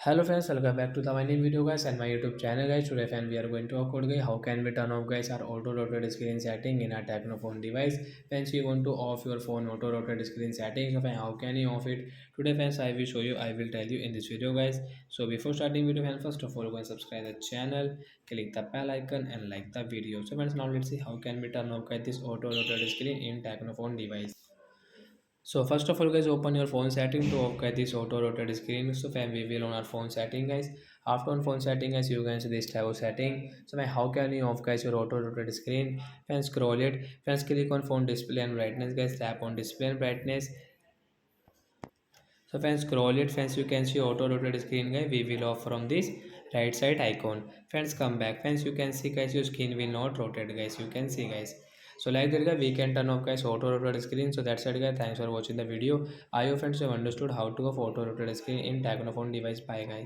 Hello friends, welcome back to the my new video guys and my YouTube channel guys. Today friend we are going to talk about guys how can we turn off guys our auto rotate screen setting in our Tecno phone device. Friends, you want to off your phone auto rotate screen settings. So friend, how can you off it? Today friends I will show you. I will tell you in this video guys. So before starting video friends, first of all go and subscribe the channel, click the bell icon and like the video. So friends, now let's see how can we turn off guys this auto rotate screen in Tecno phone device. So first of all guys, open your phone setting to off this auto rotate screen. So when we will on our phone setting guys, after on phone setting guys, you can see this type of setting. So when how can you off guys your auto rotate screen? Then scroll it, then click on phone display and brightness guys, tap on display and brightness. So friends, scroll it friends, you can see auto rotate screen guys, we will off from this right side icon. Friends, come back friends, you can see guys your screen will not rotate guys, you can see guys. So like that guys, we can turn off guys auto rotate screen. So that's it guys, thanks for watching the video. I hope friends you have understood how to off auto rotate screen in Tecno phone device. Bye guys.